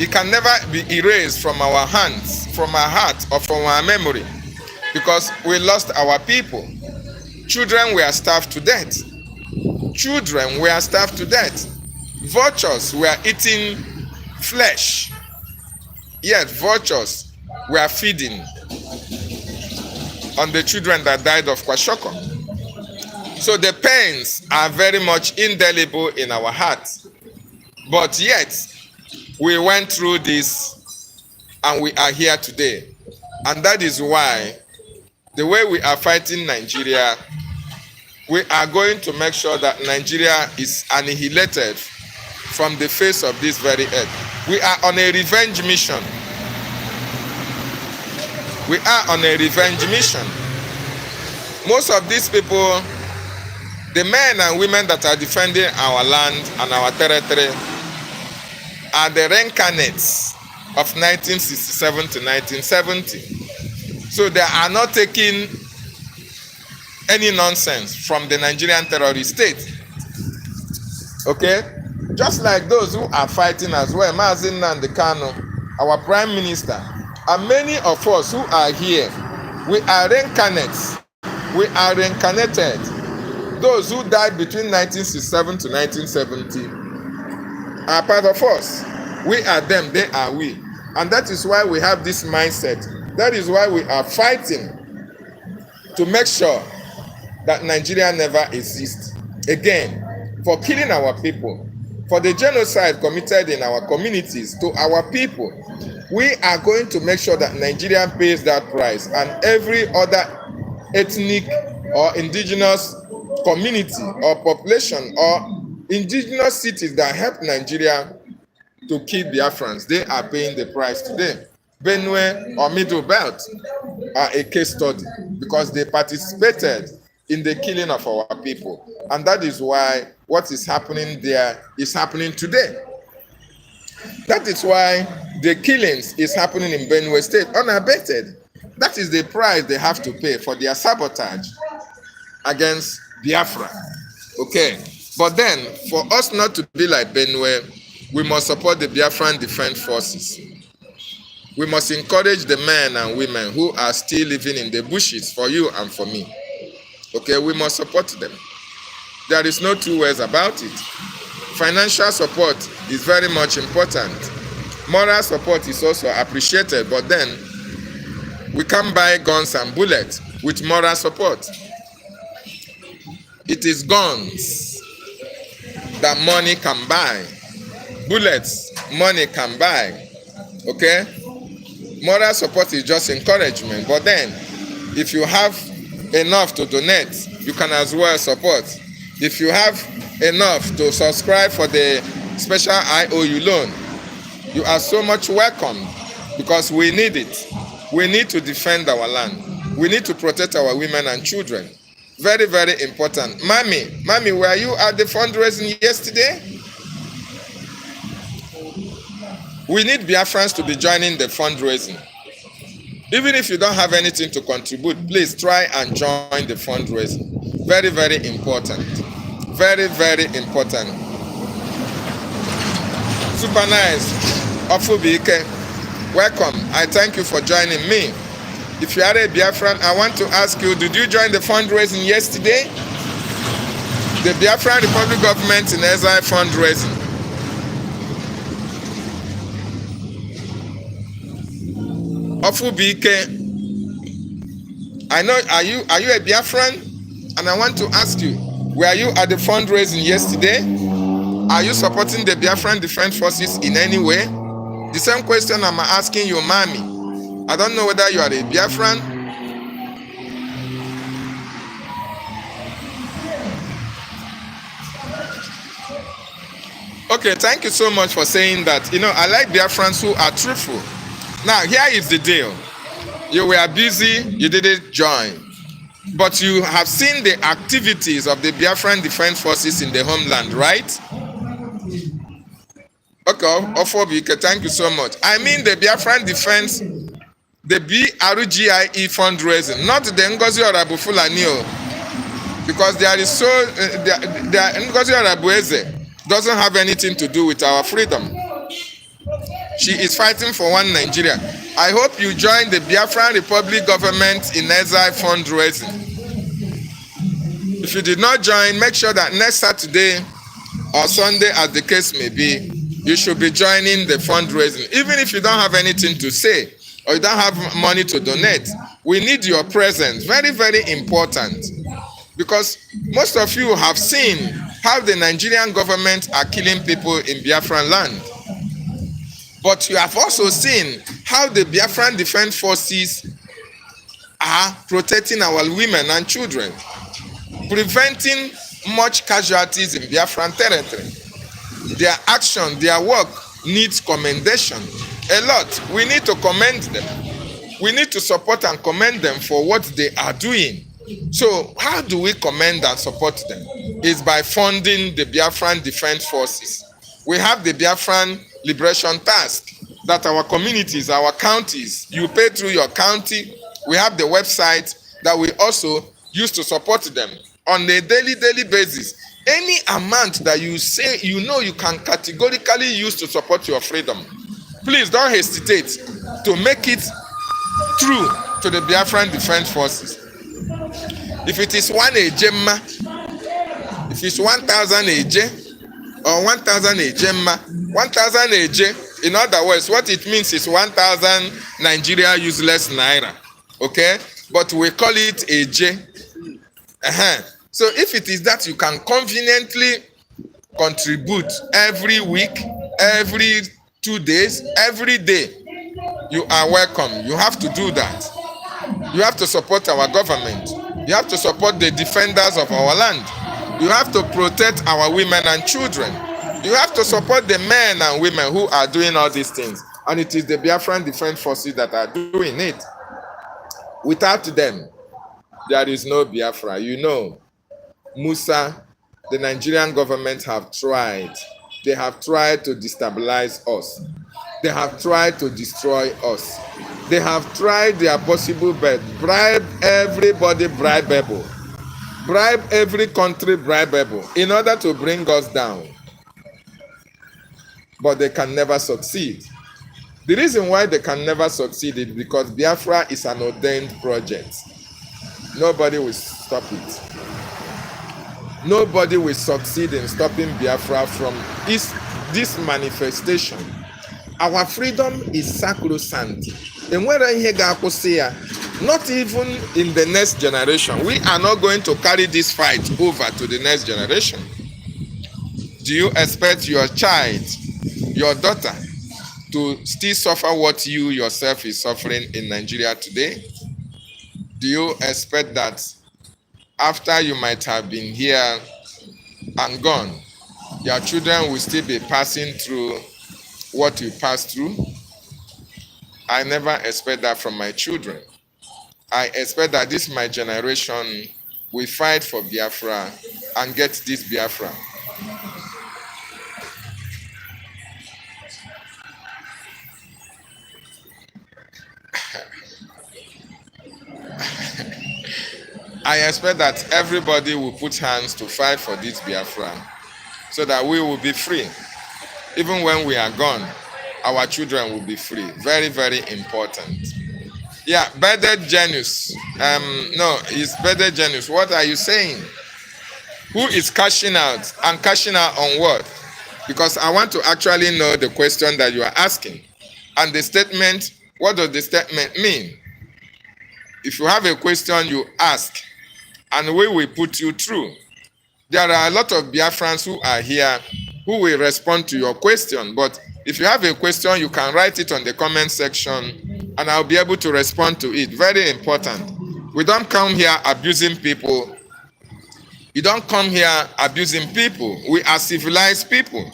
It can never be erased from our hands, from our heart, or from our memory, because we lost our people. Children were starved to death. Children were starved to death. Vultures were eating flesh. Yes, vultures were feeding on the children that died of kwashiorkor. So the pains are very much indelible in our hearts. But yet, we went through this and we are here today. And that is why the way we are fighting Nigeria, we are going to make sure that Nigeria is annihilated from the face of this very earth. We are on a revenge mission. We are on a revenge mission. Most of these people, the men and women that are defending our land and our territory, are the reincarnates of 1967 to 1970. So they are not taking any nonsense from the Nigerian terrorist state. Okay? Just like those who are fighting as well, DavidNnannah BTV, our Prime Minister, and many of us who are here, we are reincarnates. We are reincarnated. Those who died between 1967 to 1970 are part of us. We are them, they are we. And that is why we have this mindset. That is why we are fighting to make sure that Nigeria never exists again, for killing our people, for the genocide committed in our communities to our people. We are going to make sure that Nigeria pays that price, and every other ethnic or indigenous community or population or indigenous cities that help Nigeria to kill Biafrans, they are paying the price today. Benue or Middle Belt are a case study because they participated in the killing of our people. And that is why what is happening there is happening today. That is why the killings is happening in Benue State unabated. That is the price they have to pay for their sabotage against Biafra. Okay. But then, for us not to be like Benue, we must support the Biafran Defense Forces. We must encourage the men and women who are still living in the bushes for you and for me. Okay, we must support them. There is no two ways about it. Financial support is very much important. Moral support is also appreciated, but then we can't buy guns and bullets with moral support. It is guns that money can buy. Bullets, money can buy. Okay? Moral support is just encouragement. But then, if you have enough to donate, you can as well support. If you have enough to subscribe for the special IOU loan, you are so much welcome because we need it. We need to defend our land. We need to protect our women and children. Very, very important. Mommy, were you at the fundraising yesterday? We need Biafrans to be joining the fundraising. Even if you don't have anything to contribute, please try and join the fundraising. Very, very important. Very, very important. Super nice. Ofubike, welcome. I thank you for joining me. If you are a Biafran, I want to ask you, did you join the fundraising yesterday? The Biafran Republic Government in Exile fundraising. Ofubike, I know, are you a Biafran? And I want to ask you, were you at the fundraising yesterday? Are you supporting the Biafran Defense Forces in any way? The same question I'm asking you, Mommy. I don't know whether you are a Biafran. Okay, thank you so much for saying that. You know, I like Biafrans who are truthful. Now, here is the deal. You were busy, you didn't join. But you have seen the activities of the Biafran Defense Forces in the homeland, right? Okay, Ofobike, thank you so much. I mean the Biafran Defense, the BRGIE fundraising, not the Ngozi Orabu-Fulani, because there is so, Ngozi Orabu-Eze doesn't have anything to do with our freedom. She is fighting for one Nigeria. I hope you join the Biafran Republic Government in Exile fundraising. If you did not join, make sure that next Saturday or Sunday, as the case may be, you should be joining the fundraising. Even if you don't have anything to say or you don't have money to donate, we need your presence. Very, very important. Because most of you have seen how the Nigerian government are killing people in Biafran land. But you have also seen how the Biafran Defense Forces are protecting our women and children, preventing much casualties in Biafran territory. Their action, their work needs commendation. A lot. We need to commend them. We need to support and commend them for what they are doing. So how do we commend and support them? It's by funding the Biafran Defense Forces. We have the Biafran Liberation Task that our communities, our counties, you pay through your county. We have the website that we also use to support them on a daily basis. Any amount that you say you know you can categorically use to support your freedom, please don't hesitate to make it through to the Biafran Defense Forces. If it is 1 ejemma, if it's 1,000 eje or 1,000 ejemma, 1,000 eje, in other words, what it means is 1,000 Nigeria useless naira. Okay? But we call it eje. So if it is that you can conveniently contribute every week, every 2 days, every day, you are welcome. You have to do that. You have to support our government. You You have to support the defenders of our land. You have to protect our women and children. You have to support the men and women who are doing all these things. And it is the Biafran Defense Forces that are doing it. Without them, there is no Biafra. You know, Musa, the Nigerian government have tried. They have tried to destabilize us. They have tried to destroy us. They have tried their possible best. Bribe everybody bribeable. Bribe every country bribeable in order to bring us down. But they can never succeed. The reason why they can never succeed is because Biafra is an ordained project. Nobody will stop it. Nobody will succeed in stopping Biafra from this manifestation. Our freedom is sacrosanct. And whether ihe ga-akwụsị ya, not even in the next generation. We are not going to carry this fight over to the next generation. Do you expect your child, your daughter, to still suffer what you yourself is suffering in Nigeria today? Do you expect that after you might have been here and gone, your children will still be passing through what you passed through? I never expect that from my children. I expect that this my generation will fight for Biafra and get this Biafra. I expect that everybody will put hands to fight for this Biafra so that we will be free. Even when we are gone, our children will be free. Very, very important. Yeah, bedded genius. No, it's bedded genius. What are you saying? Who is cashing out? And cashing out on what? Because I want to actually know the question that you are asking. And the statement, what does the statement mean? If you have a question, you ask, and we will put you through. There are a lot of Biafrans who are here who will respond to your question. But if you have a question, you can write it on the comment section, and I'll be able to respond to it. Very important. We don't come here abusing people. You don't come here abusing people. We are civilized people.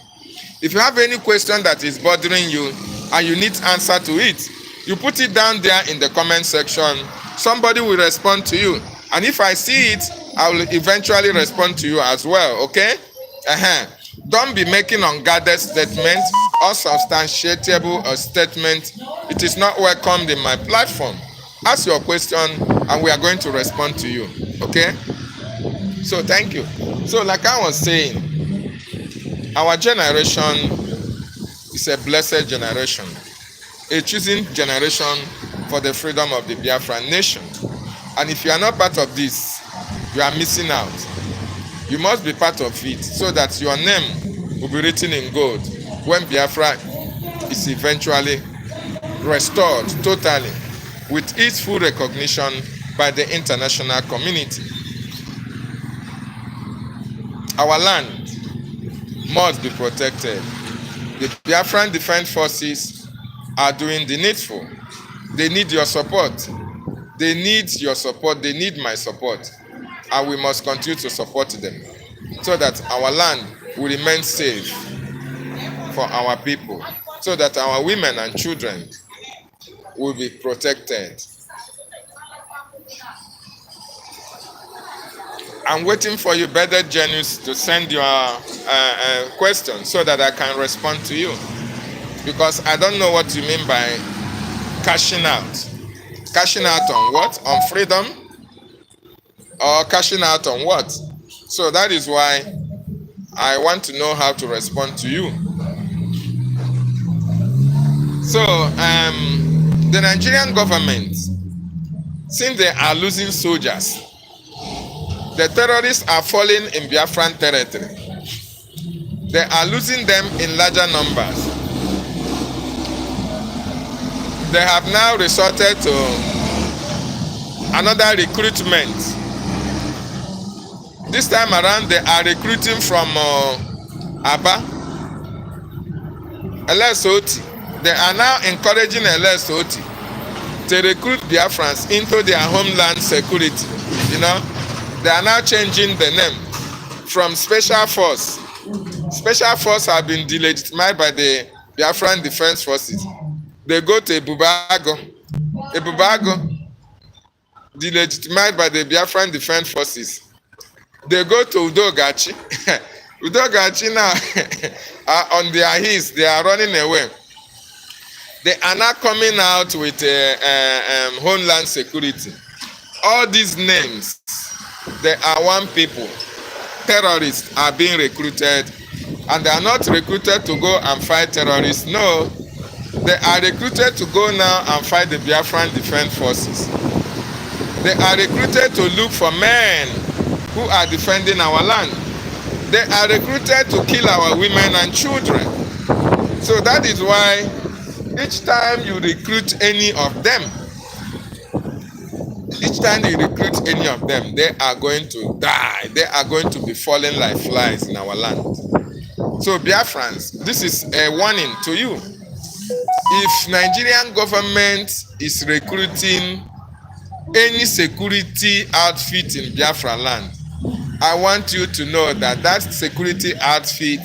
If you have any question that is bothering you and you need answer to it, you put it down there in the comment section. Somebody will respond to you. And if I see it, I will eventually respond to you as well, okay? Don't be making unguarded statements, unsubstantiatable statements. It is not welcomed in my platform. Ask your question and we are going to respond to you, okay? So thank you. So like I was saying, our generation is a blessed generation, a choosing generation for the freedom of the Biafran nation. And if you are not part of this, you are missing out. You must be part of it so that your name will be written in gold when Biafra is eventually restored totally with its full recognition by the international community. Our land must be protected. The Biafran Defense Forces are doing the needful. They need your support. They need your support. They need my support. And we must continue to support them so that our land will remain safe for our people, so that our women and children will be protected. I'm waiting for you, bedded genius, to send your question so that I can respond to you. Because I don't know what you mean by cashing out. Cashing out on what? On freedom? Or cashing out on what? So that is why I want to know how to respond to you. So, the Nigerian government, since they are losing soldiers, the terrorists are falling in Biafran territory. They are losing them in larger numbers. They have now resorted to another recruitment. This time around, they are recruiting from Aba, LSOT. They are now encouraging LSOT to recruit Biafrans into their homeland security. You know, they are now changing the name from Special Force. Special Force have been delegitimized by the Biafran Defense Forces. They go to Ebubago. Ebubago, delegitimized by the Biafran Defense Forces. They go to Udogachi. Udogachi now are on their heels. They are running away. They are now coming out with Homeland Security. All these names, they are one people. Terrorists are being recruited, and they are not recruited to go and fight terrorists. No, they are recruited to go now and fight the Biafran Defense Forces. They are recruited to look for men who are defending our land. They are recruited to kill our women and children. So that is why each time you recruit any of them, they are going to die. They are going to be falling like flies in our land. So Biafrans, this is a warning to you. If Nigerian government is recruiting any security outfit in Biafra land, I want you to know that that security outfit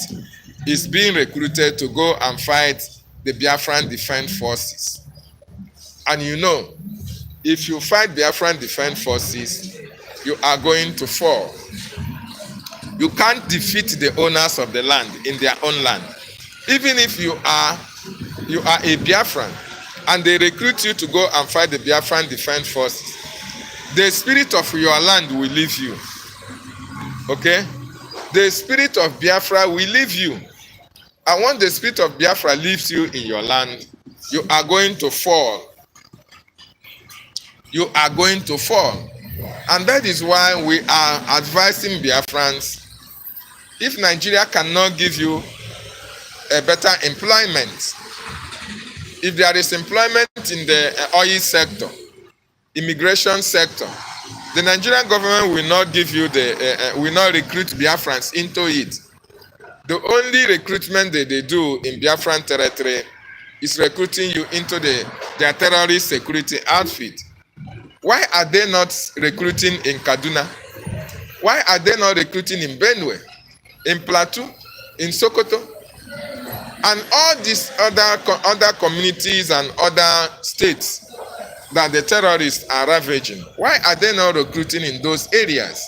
is being recruited to go and fight the Biafran Defense Forces. And you know, if you fight Biafran Defense Forces, you are going to fall. You can't defeat the owners of the land in their own land. Even if you are a Biafran and they recruit you to go and fight the Biafran Defense Forces, the spirit of your land will leave you. Okay? The spirit of Biafra will leave you. And when the spirit of Biafra leaves you in your land, you are going to fall. You are going to fall. And that is why we are advising Biafrans, if Nigeria cannot give you a better employment, if there is employment in the oil sector, immigration sector, the Nigerian government will not give you will not recruit Biafrans into it. The only recruitment that they do in Biafran territory is recruiting you into their terrorist security outfit. Why are they not recruiting in Kaduna? Why are they not recruiting in Benue, in Plateau, in Sokoto, and all these other communities and other states that the terrorists are ravaging? Why are they not recruiting in those areas?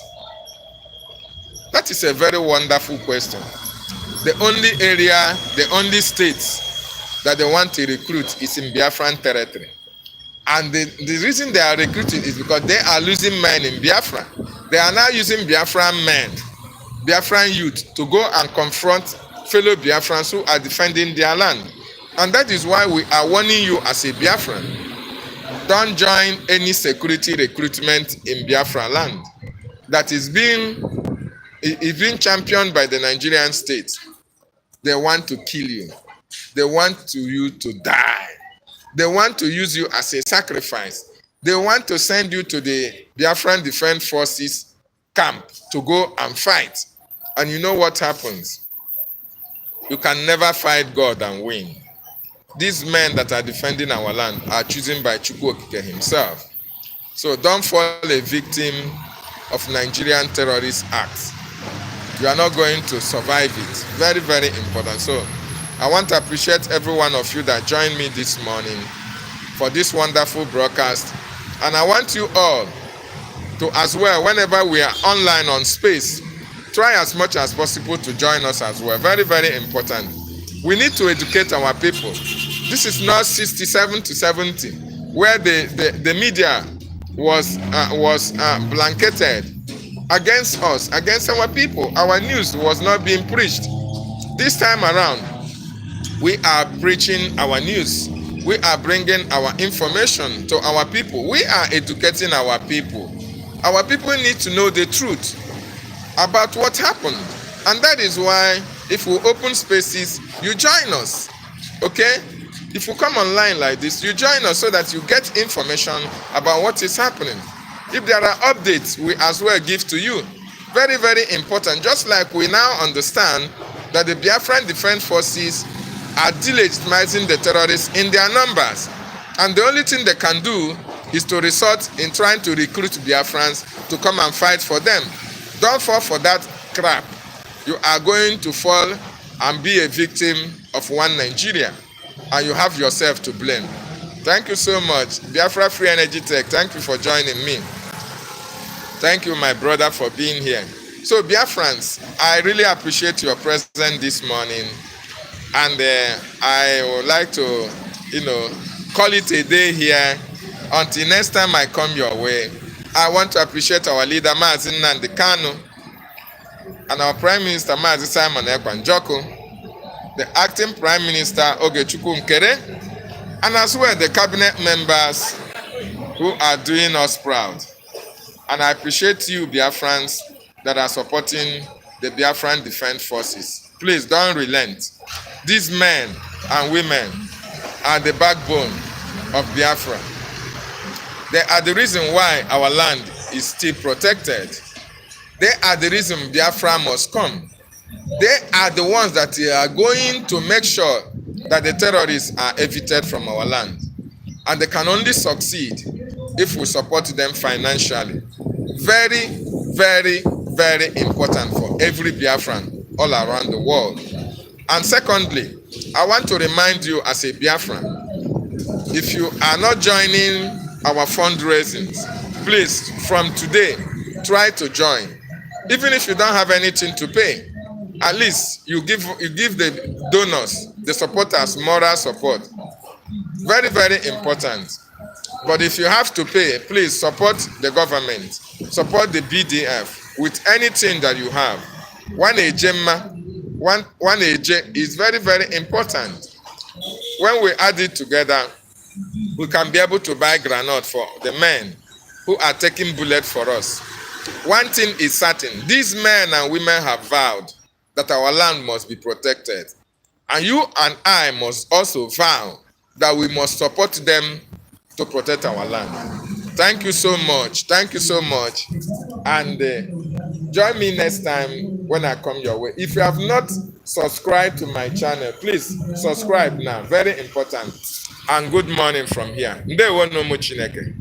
That is a very wonderful question. The only area, the only states that they want to recruit is in Biafran territory. And the reason they are recruiting is because they are losing men in Biafra. They are now using Biafran men, Biafran youth, to go and confront fellow Biafrans who are defending their land. And that is why we are warning you as a Biafran. Don't join any security recruitment in Biafra land that is being championed by the Nigerian state. They want to kill you. They want you to die. They want to use you as a sacrifice. They want to send you to the Biafran Defense Forces camp to go and fight. And you know what happens? You can never fight God and win. These men that are defending our land are chosen by Chukwu Okike himself. So don't fall a victim of Nigerian terrorist acts. You are not going to survive it. Very, very important. So I want to appreciate every one of you that joined me this morning for this wonderful broadcast. And I want you all to, as well, whenever we are online on space, try as much as possible to join us as well. Very, very important. We need to educate our people. This is not 67 to 70, where the media was blanketed against us, against our people. Our news was not being preached. This time around, we are preaching our news. We are bringing our information to our people. We are educating our people. Our people need to know the truth about what happened. And that is why, if we open spaces, you join us. Okay? If you come online like this, you join us so that you get information about what is happening. If there are updates, we as well give to you. Very, very important. Just like we now understand that the Biafran Defense Forces are delegitimizing the terrorists in their numbers. And the only thing they can do is to resort in trying to recruit Biafrans to come and fight for them. Don't fall for that crap. You are going to fall and be a victim of one Nigeria, and you have yourself to blame. Thank you so much. Biafra Free Energy Tech, thank you for joining me. Thank you, my brother, for being here. So, Biafrans, I really appreciate your presence this morning. And I would like to, call it a day here. Until next time I come your way, I want to appreciate our leader, DavidNnannah BTV, and our Prime Minister, Simon Ekwanjoko, the Acting Prime Minister, Ogechukwu Nkere, and as well the cabinet members who are doing us proud. And I appreciate you, Biafrans, that are supporting the Biafran Defense Forces. Please don't relent. These men and women are the backbone of Biafra. They are the reason why our land is still protected. They are the reason Biafra must come. They are the ones that are going to make sure that the terrorists are evicted from our land. And they can only succeed if we support them financially. Very, very, very important for every Biafran all around the world. And secondly, I want to remind you as a Biafran, if you are not joining our fundraisings, please, from today, try to join. Even if you don't have anything to pay, at least you give the donors, the supporters, moral support. Very, very important. But if you have to pay, please support the government, support the BDF with anything that you have. One AJ is very, very important. When we add it together, we can be able to buy granite for the men who are taking bullets for us. One thing is certain, these men and women have vowed that our land must be protected. And you and I must also vow that we must support them to protect our land. Thank you so much. Thank you so much. And join me next time when I come your way. If you have not subscribed to my channel, please subscribe now. Very important. And good morning from here. Ndewo no mu Chineke.